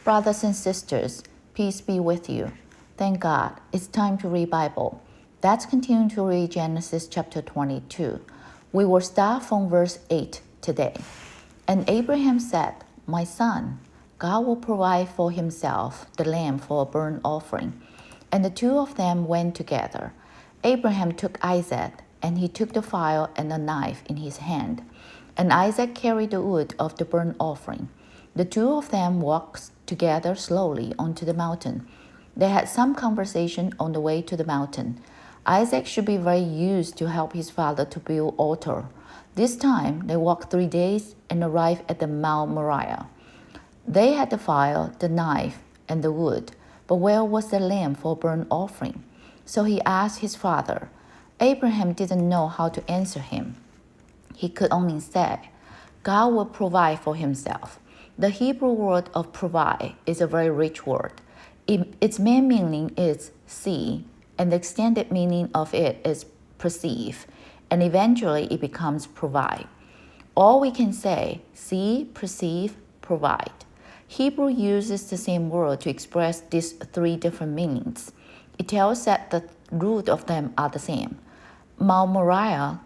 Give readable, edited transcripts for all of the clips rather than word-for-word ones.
Brothers and sisters, peace be with you. Thank God, it's time to read Bible. Let's continue to read Genesis chapter 22. We will start from verse 8 today. And Abraham said, My son, God will provide for himself the lamb for a burnt offering. And the two of them went together. Abraham took Isaac, and he took the file and a knife in his hand. And Isaac carried the wood of the burnt offering. The two of them walked together slowly onto the mountain. They had some conversation on the way to the mountain. Isaac should be very used to help his father to build altar. This time they walked 3 days and arrived at the Mount Moriah. They had the fire, the knife, and the wood, but where was the lamb for burnt offering? So he asked his father. Abraham didn't know how to answer him. He could only say, God will provide for himself. The Hebrew word of provide is a very rich word. Its main meaning is see, and the extended meaning of it is perceive, and eventually it becomes provide. All we can say, see, perceive, provide. Hebrew uses the same word to express these three different meanings. It tells that the root of them are the same. Mount Moriah,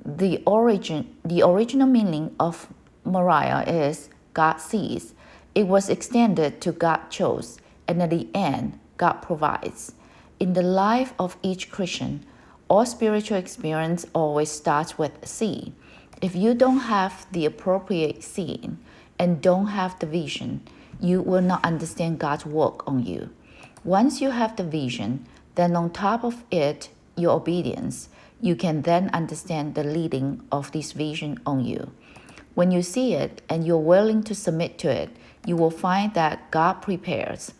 the original meaning of Moriah is God sees. It was extended to God chose, and at the end, God provides. In the life of each Christian, all spiritual experience always starts with see. If you don't have the appropriate seeing and don't have the vision, you will not understand God's work on you. Once you have the vision, then on top of it, your obedience, you can then understand the leading of this vision on you. When you see it and you're willing to submit to it, you will find that God prepares.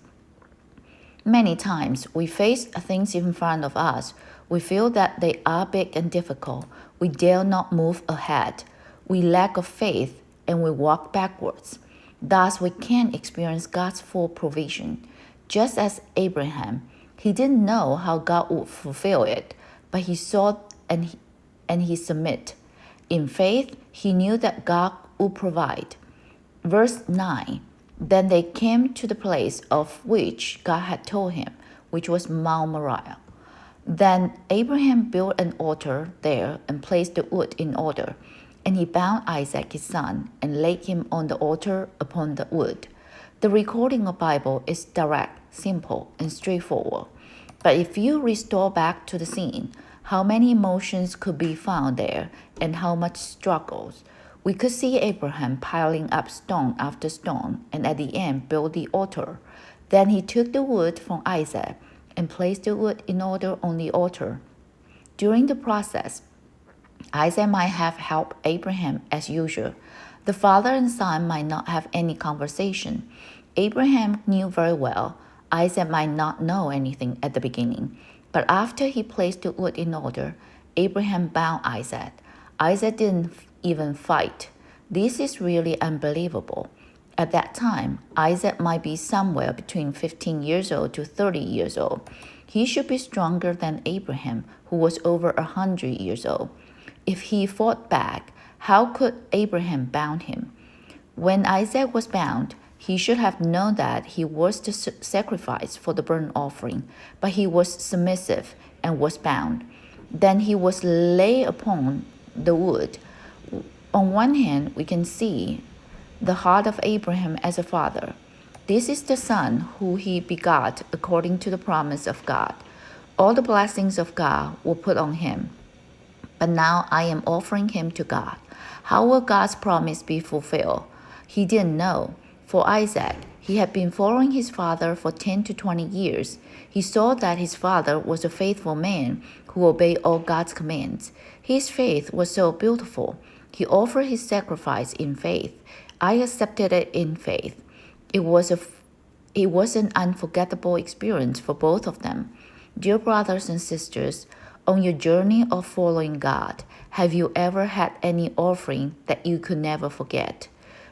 Many times we face things in front of us. We feel that they are big and difficult. We dare not move ahead. We lack of faith and we walk backwards. Thus, we can't experience God's full provision. Just as Abraham, he didn't know how God would fulfill it, but he saw and he submit. In faith, he knew that God would provide. Verse 9, Then they came to the place of which God had told him, which was Mount Moriah. Then Abraham built an altar there and placed the wood in order. And he bound Isaac his son and laid him on the altar upon the wood. The recording of Bible is direct, simple, and straightforward. But if you restore back to the scene, how many emotions could be found there and how much struggles. We could see Abraham piling up stone after stone and at the end build the altar. Then he took the wood from Isaac and placed the wood in order on the altar. During the process, Isaac might have helped Abraham as usual. The father and son might not have any conversation. Abraham knew very well Isaac might not know anything at the beginning. But after he placed the wood in order, Abraham bound Isaac. Isaac didn't even fight. This is really unbelievable. At that time, Isaac might be somewhere between 15 years old to 30 years old. He should be stronger than Abraham, who was over 100 years old. If he fought back, how could Abraham bound him? When Isaac was bound, he should have known that he was to sacrifice for the burnt offering, but he was submissive and was bound. Then he was laid upon the wood. On one hand, we can see the heart of Abraham as a father. This is the son who he begot according to the promise of God. All the blessings of God were put on him. But now I am offering him to God. How will God's promise be fulfilled? He didn't know. For Isaac, he had been following his father for 10 to 20 years. He saw that his father was a faithful man who obeyed all God's commands. His faith was so beautiful. He offered his sacrifice in faith. I accepted it in faith. It was an unforgettable experience for both of them. Dear brothers and sisters, on your journey of following God, have you ever had any offering that you could never forget?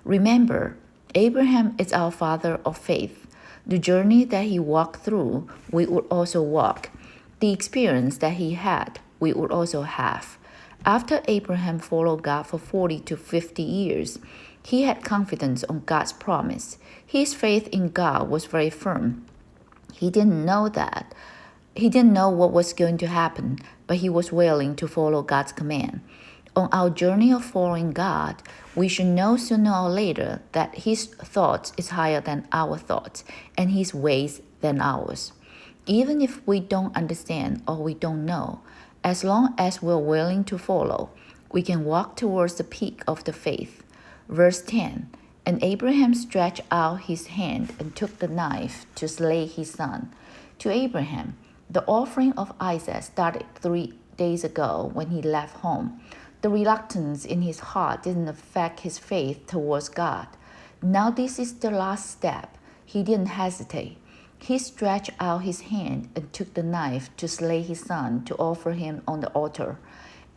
Remember, Abraham is our father of faith. The journey that he walked through, we would also walk. The experience that he had, we would also have. After Abraham followed God for 40 to 50 years, He had confidence on God's promise. His faith in God was very firm. He didn't know what was going to happen, but he was willing to follow God's command. On our journey of following God, we should know sooner or later that his thoughts is higher than our thoughts and his ways than ours. Even if we don't understand or we don't know, as long as we're willing to follow, we can walk towards the peak of the faith. Verse 10, and Abraham stretched out his hand and took the knife to slay his son. To Abraham, the offering of Isaac started 3 days ago when he left home. The reluctance in his heart didn't affect his faith towards God. Now this is the last step. He didn't hesitate. He stretched out his hand and took the knife to slay his son, to offer him on the altar.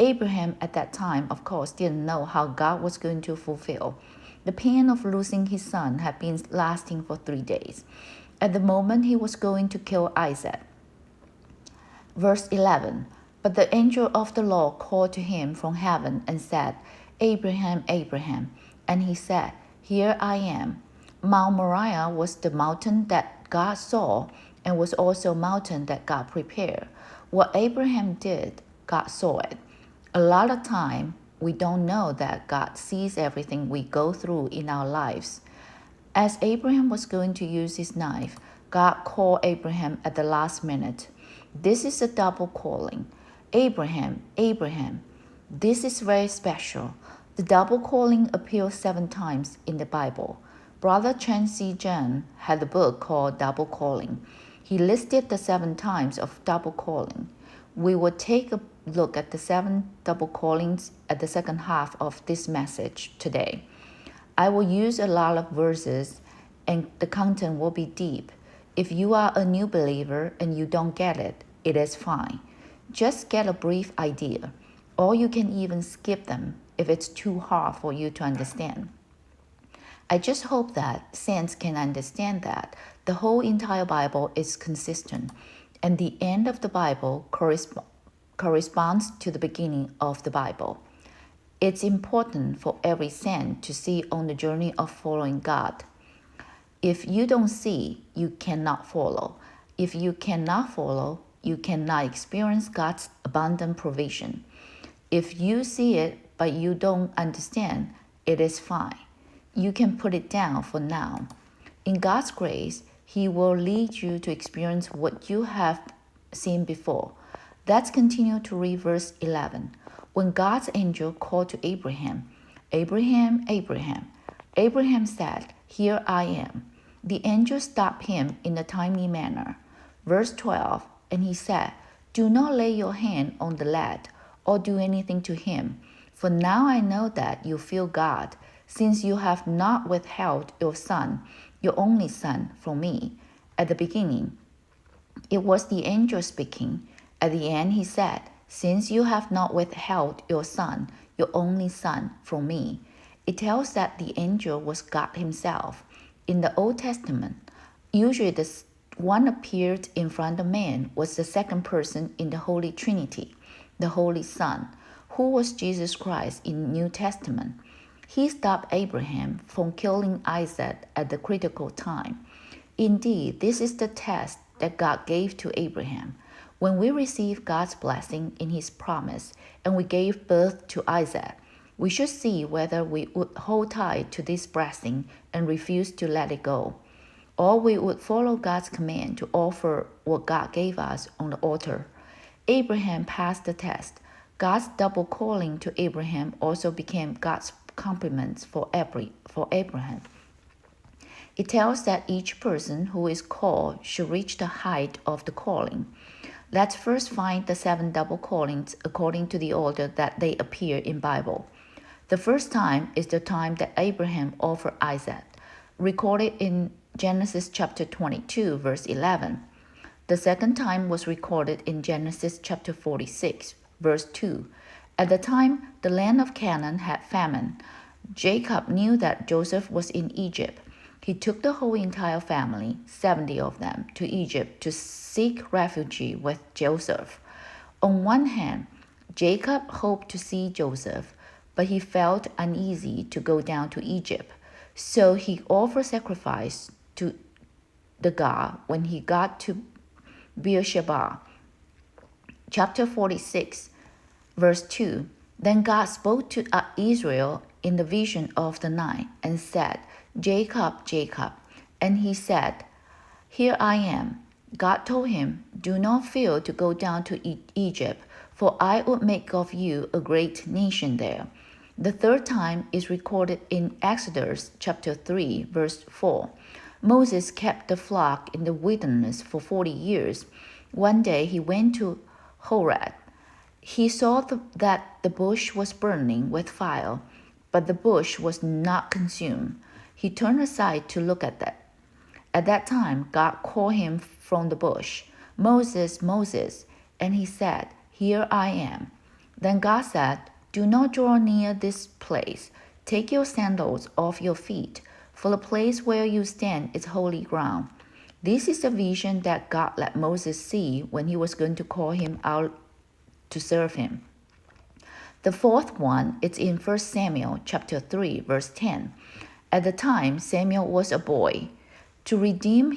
Abraham at that time, of course, didn't know how God was going to fulfill. The pain of losing his son had been lasting for 3 days. At the moment he was going to kill Isaac. Verse 11, but the angel of the Lord called to him from heaven and said, Abraham, Abraham. And he said, Here I am. Mount Moriah was the mountain that God saw and was also a mountain that God prepared. What Abraham did, God saw it. A lot of time, we don't know that God sees everything we go through in our lives. As Abraham was going to use his knife, God called Abraham at the last minute. This is a double calling. Abraham, Abraham. This is very special. The double calling appears 7 times in the Bible. Brother Chen Si-jen had a book called Double Calling. He listed the 7 times of double calling. We will take a look at the 7 double callings at the second half of this message today. I will use a lot of verses and the content will be deep. If you are a new believer and you don't get it, it is fine. Just get a brief idea, or you can even skip them if it's too hard for you to understand. I just hope that saints can understand that the whole entire Bible is consistent, and the end of the Bible corresponds to the beginning of the Bible. It's important for every saint to see on the journey of following God. If you don't see, you cannot follow. If you cannot follow, you cannot experience God's abundant provision. If you see it but you don't understand, it is fine. You can put it down for now. In God's grace, He will lead you to experience what you have seen before. Let's continue to read verse 11. When God's angel called to Abraham, Abraham, Abraham. Abraham said, Here I am. The angel stopped him in a timely manner. Verse 12, and he said, Do not lay your hand on the lad or do anything to him, for now I know that you fear God, since you have not withheld your son, your only son, from me. At the beginning, it was the angel speaking. At the end, he said, Since you have not withheld your son, your only son, from me. It tells that the angel was God himself. In the Old Testament, usually the one appeared in front of man was the second person in the Holy Trinity, the Holy Son, who was Jesus Christ in the New Testament. He stopped Abraham from killing Isaac at the critical time. Indeed, this is the test that God gave to Abraham. When we receive God's blessing in His promise and we gave birth to Isaac, we should see whether we would hold tight to this blessing and refuse to let it go, or we would follow God's command to offer what God gave us on the altar. Abraham passed the test. God's double calling to Abraham also became God's compliments for Abraham. It tells that each person who is called should reach the height of the calling. Let's first find the 7 double callings according to the order that they appear in Bible. The first time is the time that Abraham offered Isaac, recorded in Genesis chapter 22, verse 11. The second time was recorded in Genesis chapter 46, verse 2. At the time the land of Canaan had famine, Jacob knew that Joseph was in Egypt. He took the whole entire family, 70 of them, to Egypt to seek refuge with Joseph. On one hand, Jacob hoped to see Joseph, but he felt uneasy to go down to Egypt. So he offered sacrifice to the God when he got to Beersheba. Chapter 46, verse 2. Then God spoke to Israel in the vision of the night and said, Jacob, Jacob. And he said, Here I am. God told him, Do not fear to go down to Egypt, for I will make of you a great nation there. The third time is recorded in Exodus chapter 3, verse 4. Moses kept the flock in the wilderness for 40 years. One day he went to Horeb. He saw that the bush was burning with fire, but the bush was not consumed. He turned aside to look at it. At that time, God called him from the bush, Moses, Moses, and he said, Here I am. Then God said, Do not draw near this place. Take your sandals off your feet, for the place where you stand is holy ground. This is the vision that God let Moses see when he was going to call him out to serve him. The fourth one is in 1 Samuel chapter 3, verse 10. At the time, Samuel was a boy. To redeem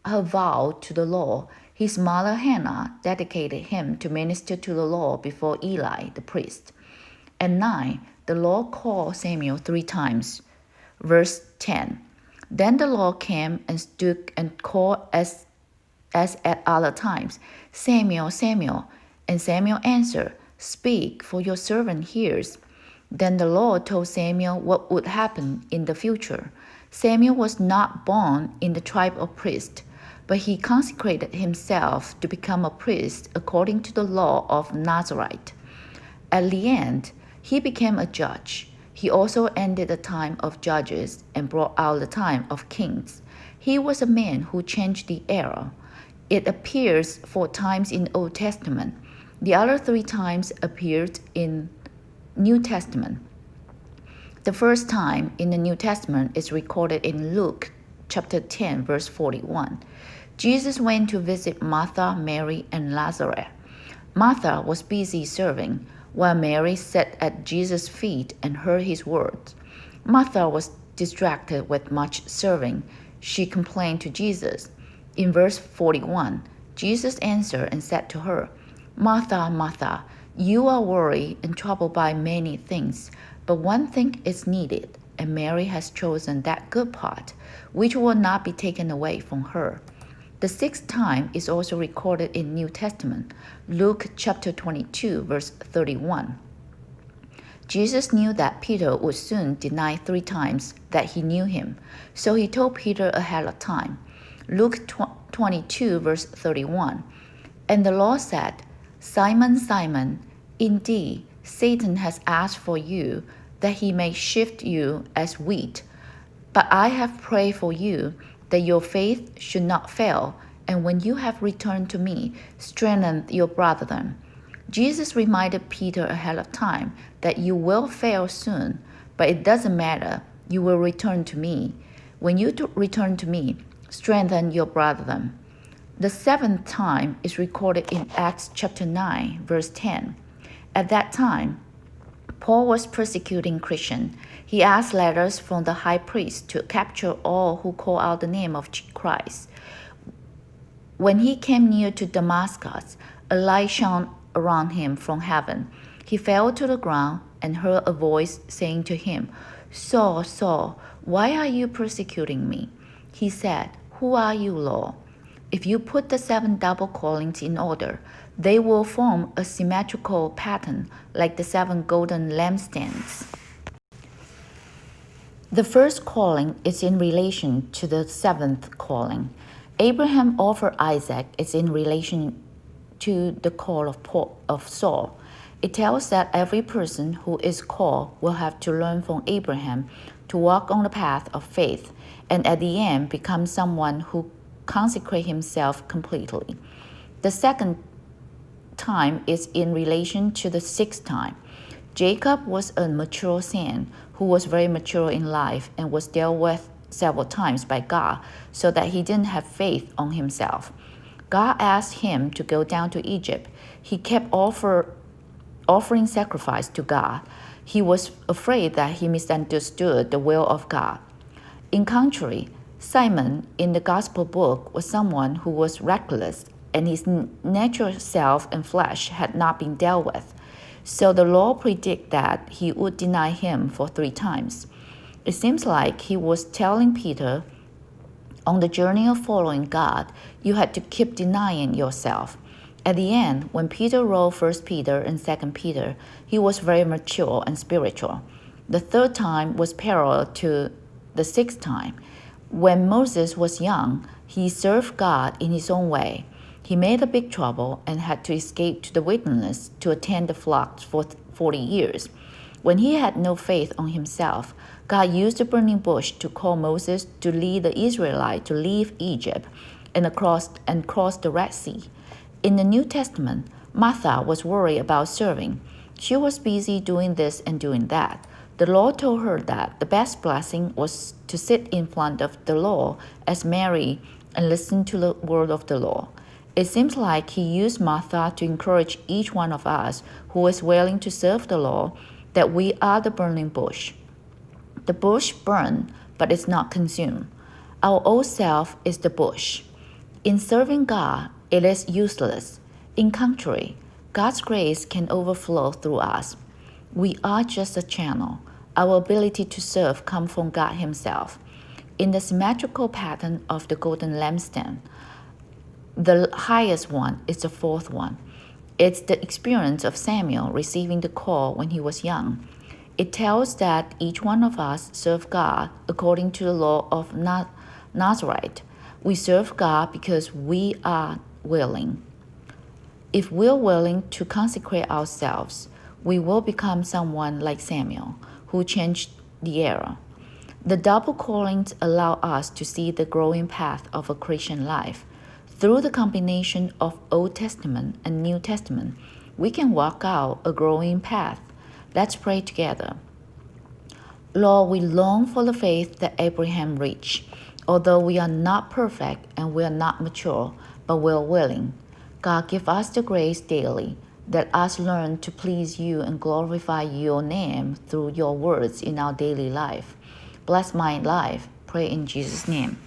her vow to the Lord, his mother Hannah dedicated him to minister to the Lord before Eli the priest. At 9, the Lord called Samuel 3 times. Verse 10. Then the Lord came and stood and called as at other times, Samuel, Samuel. And Samuel answered, Speak, for your servant hears. Then the Lord told Samuel what would happen in the future. Samuel was not born in the tribe of priests, but he consecrated himself to become a priest according to the law of Nazarite. At the end, he became a judge. He also ended the time of judges and brought out the time of kings. He was a man who changed the era. It appears 4 times in the Old Testament. The other 3 times appeared in New Testament. The first time in the New Testament is recorded in Luke chapter 10, verse 41. Jesus went to visit Martha, Mary, and Lazarus. Martha was busy serving, while Mary sat at Jesus' feet and heard his words. Martha was distracted with much serving. She complained to Jesus. In verse 41, Jesus answered and said to her, Martha, Martha, you are worried and troubled by many things, but one thing is needed, and Mary has chosen that good part, which will not be taken away from her. The 6th time is also recorded in New Testament, Luke chapter 22, verse 31. Jesus knew that Peter would soon deny 3 times that he knew him, so he told Peter ahead of time. Luke 22, verse 31. And the Lord said, Simon, Simon, indeed, Satan has asked for you, that he may shift you as wheat. But I have prayed for you, that your faith should not fail, and when you have returned to me, strengthen your brethren. Jesus reminded Peter ahead of time that you will fail soon, but it doesn't matter, you will return to me. When you return to me, strengthen your brethren. The 7th time is recorded in Acts chapter 9, verse 10. At that time, Paul was persecuting Christians. He asked letters from the high priest to capture all who call out the name of Christ. When he came near to Damascus, a light shone around him from heaven. He fell to the ground and heard a voice saying to him, Saul, Saul, why are you persecuting me? He said, Who are you, Lord? If you put the 7 double callings in order, they will form a symmetrical pattern like the 7 golden lampstands. The first calling is in relation to the 7th calling. Abraham offered Isaac is in relation to the call of Saul. It tells that every person who is called will have to learn from Abraham to walk on the path of faith, and at the end become someone who consecrate himself completely. The 2nd time is in relation to the 6th time. Jacob was a mature son who was very mature in life and was dealt with several times by God so that he didn't have faith on himself. God asked him to go down to Egypt. He kept offering offering sacrifice to God. He was afraid that he misunderstood the will of God. In contrary, Simon in the Gospel book was someone who was reckless, and his natural self and flesh had not been dealt with. So the Lord predicted that he would deny him for 3 times. It seems like he was telling Peter, on the journey of following God, you had to keep denying yourself. At the end, when Peter wrote 1 Peter and 2 Peter, he was very mature and spiritual. The 3rd time was parallel to the 6th time. When Moses was young, he served God in his own way. He made a big trouble and had to escape to the wilderness to attend the flocks for 40 years. When he had no faith on himself, God used the burning bush to call Moses to lead the Israelites to leave Egypt and cross the Red Sea. In the New Testament, Martha was worried about serving. She was busy doing this and doing that. The Lord told her that the best blessing was to sit in front of the Lord as Mary and listen to the word of the Lord. It seems like he used Martha to encourage each one of us who is willing to serve the Lord that we are the burning bush. The bush burns, but it's not consumed. Our old self is the bush. In serving God, it is useless. In contrary, God's grace can overflow through us. We are just a channel. Our ability to serve comes from God himself. In the symmetrical pattern of the golden lampstand, the highest one is the 4th one. It's the experience of Samuel receiving the call when he was young. It tells that each one of us serve God according to the law of Nazareth. We serve God because we are willing. If we're willing to consecrate ourselves, we will become someone like Samuel, who changed the era. The double callings allow us to see the growing path of a Christian life. Through the combination of Old Testament and New Testament, we can walk out a growing path. Let's pray together. Lord, we long for the faith that Abraham reached. Although we are not perfect and we are not mature, but we are willing. God, give us the grace daily. Let us learn to please you and glorify your name through your words in our daily life. Bless my life. Pray in Jesus' name.